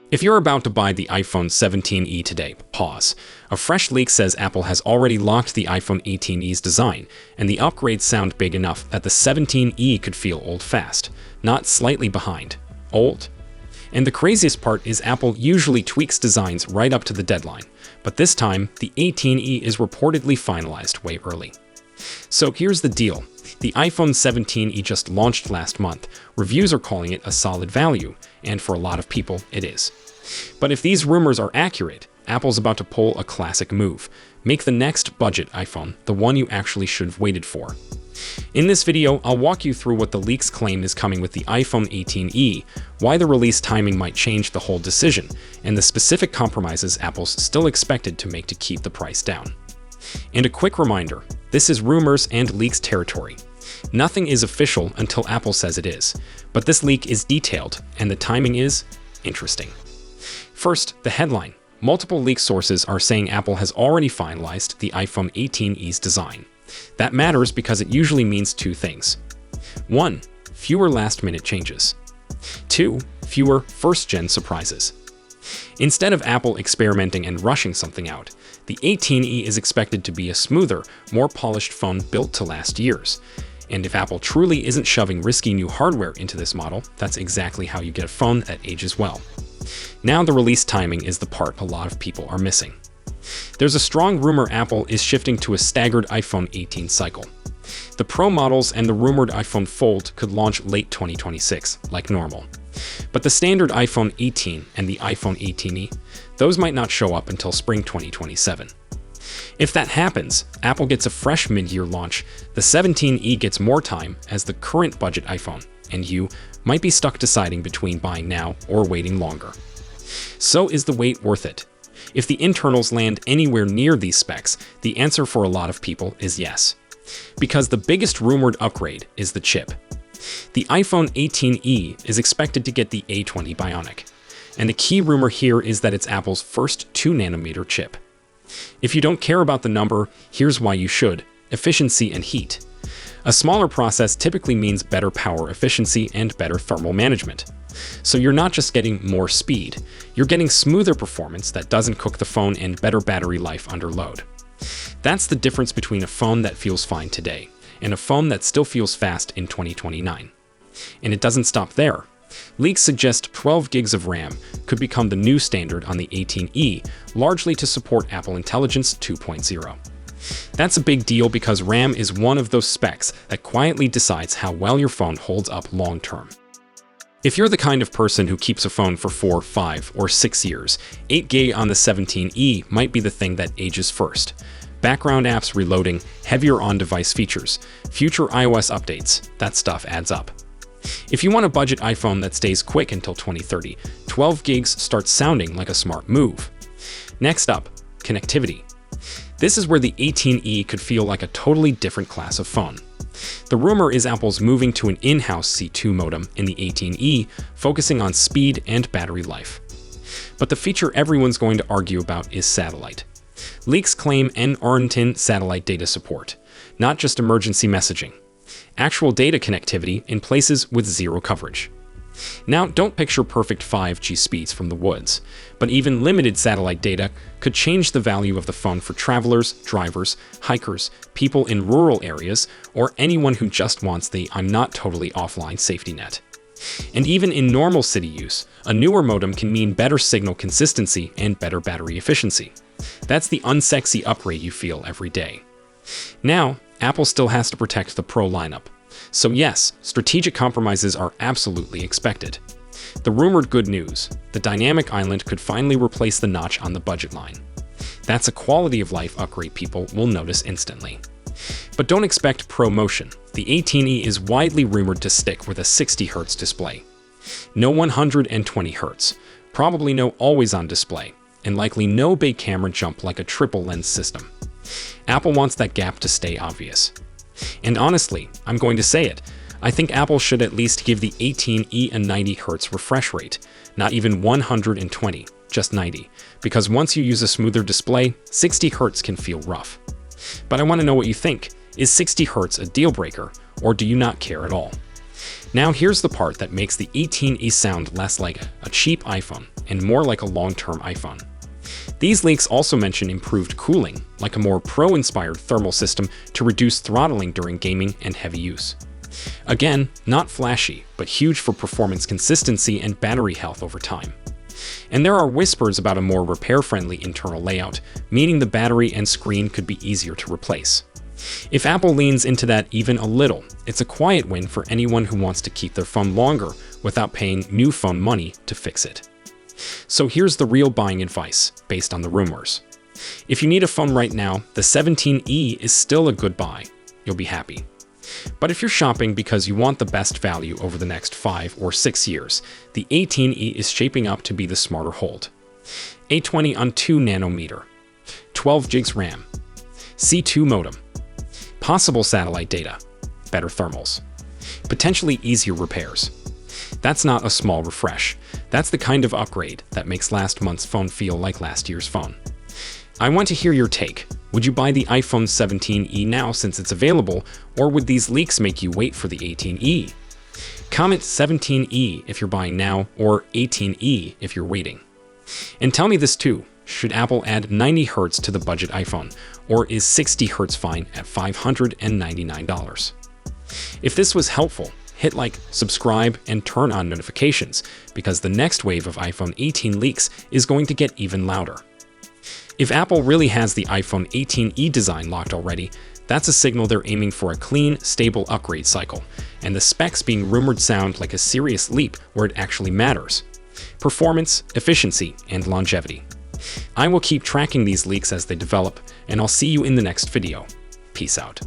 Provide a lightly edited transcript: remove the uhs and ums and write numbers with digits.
If you're about to buy the iPhone 17e today, pause. A fresh leak says Apple has already locked the iPhone 18e's design, and the upgrades sound big enough that the 17e could feel old fast, not slightly behind. Old? And the craziest part is Apple usually tweaks designs right up to the deadline, but this time, the 18e is reportedly finalized way early. So here's the deal. The iPhone 17e just launched last month. Reviews are calling it a solid value, and for a lot of people, it is. But if these rumors are accurate, Apple's about to pull a classic move. Make the next budget iPhone the one you actually should have waited for. In this video, I'll walk you through what the leaks claim is coming with the iPhone 18e, why the release timing might change the whole decision, and the specific compromises Apple's still expected to make to keep the price down. And a quick reminder, this is rumors and leaks territory. Nothing is official until Apple says it is, but this leak is detailed, and the timing is interesting. First, the headline. Multiple leak sources are saying Apple has already finalized the iPhone 18e's design. That matters because it usually means two things. 1. Fewer last-minute changes. 2. Fewer first-gen surprises. Instead of Apple experimenting and rushing something out, the 18e is expected to be a smoother, more polished phone built to last years. And if Apple truly isn't shoving risky new hardware into this model, that's exactly how you get a phone that ages well. Now the release timing is the part a lot of people are missing. There's a strong rumor Apple is shifting to a staggered iPhone 18 cycle. The Pro models and the rumored iPhone Fold could launch late 2026, like normal. But the standard iPhone 18 and the iPhone 18e, those might not show up until spring 2027. If that happens, Apple gets a fresh mid-year launch, the 17e gets more time as the current budget iPhone, and you might be stuck deciding between buying now or waiting longer. So is the wait worth it? If the internals land anywhere near these specs, the answer for a lot of people is yes. Because the biggest rumored upgrade is the chip. The iPhone 18e is expected to get the A20 Bionic, and the key rumor here is that it's Apple's first 2nm chip. If you don't care about the number, here's why you should: efficiency and heat. A smaller process typically means better power efficiency and better thermal management. So you're not just getting more speed, you're getting smoother performance that doesn't cook the phone and better battery life under load. That's the difference between a phone that feels fine today and a phone that still feels fast in 2029. And it doesn't stop there. Leaks suggest 12 gigs of RAM could become the new standard on the 18e, largely to support Apple Intelligence 2.0. That's a big deal because RAM is one of those specs that quietly decides how well your phone holds up long-term. If you're the kind of person who keeps a phone for 4, 5, or 6 years, 8GB on the 17e might be the thing that ages first. Background apps reloading, heavier on-device features, future iOS updates, that stuff adds up. If you want a budget iPhone that stays quick until 2030, 12 gigs starts sounding like a smart move. Next up, connectivity. This is where the 18e could feel like a totally different class of phone. The rumor is Apple's moving to an in-house C2 modem in the 18e, focusing on speed and battery life. But the feature everyone's going to argue about is satellite. Leaks claim N-Orntin satellite data support, not just emergency messaging. Actual data connectivity in places with zero coverage. Now, don't picture perfect 5G speeds from the woods, but even limited satellite data could change the value of the phone for travelers, drivers, hikers, people in rural areas, or anyone who just wants the "I'm not totally offline" safety net. And even in normal city use, a newer modem can mean better signal consistency and better battery efficiency. That's the unsexy upgrade you feel every day. Now, Apple still has to protect the Pro lineup. So yes, strategic compromises are absolutely expected. The rumored good news: the dynamic island could finally replace the notch on the budget line. That's a quality of life upgrade people will notice instantly. But don't expect Pro Motion. The 18e is widely rumored to stick with a 60Hz display. No 120Hz, probably no always-on display, and likely no big camera jump like a triple lens system. Apple wants that gap to stay obvious. And honestly, I'm going to say it, I think Apple should at least give the 18e a 90Hz refresh rate, not even 120, just 90, because once you use a smoother display, 60Hz can feel rough. But I want to know what you think. Is 60Hz a deal breaker, or do you not care at all? Now here's the part that makes the 18E sound less like a cheap iPhone and more like a long-term iPhone. These leaks also mention improved cooling, like a more pro-inspired thermal system to reduce throttling during gaming and heavy use. Again, not flashy, but huge for performance consistency and battery health over time. And there are whispers about a more repair-friendly internal layout, meaning the battery and screen could be easier to replace. If Apple leans into that even a little, it's a quiet win for anyone who wants to keep their phone longer without paying new phone money to fix it. So here's the real buying advice, based on the rumors. If you need a phone right now, the 17E is still a good buy. You'll be happy. But if you're shopping because you want the best value over the next 5 or 6 years, the 18E is shaping up to be the smarter hold. A20 on 2 nanometer, 12 gigs RAM, C2 modem, possible satellite data, better thermals, potentially easier repairs. That's not a small refresh. That's the kind of upgrade that makes last month's phone feel like last year's phone. I want to hear your take. Would you buy the iPhone 17E now since it's available, or would these leaks make you wait for the 18E? Comment 17E if you're buying now, or 18E if you're waiting. And tell me this too, should Apple add 90Hz to the budget iPhone, or is 60Hz fine at $599? If this was helpful, hit like, subscribe, and turn on notifications, because the next wave of iPhone 18 leaks is going to get even louder. If Apple really has the iPhone 18E design locked already, that's a signal they're aiming for a clean, stable upgrade cycle, and the specs being rumored sound like a serious leap where it actually matters: performance, efficiency, and longevity. I will keep tracking these leaks as they develop, and I'll see you in the next video. Peace out.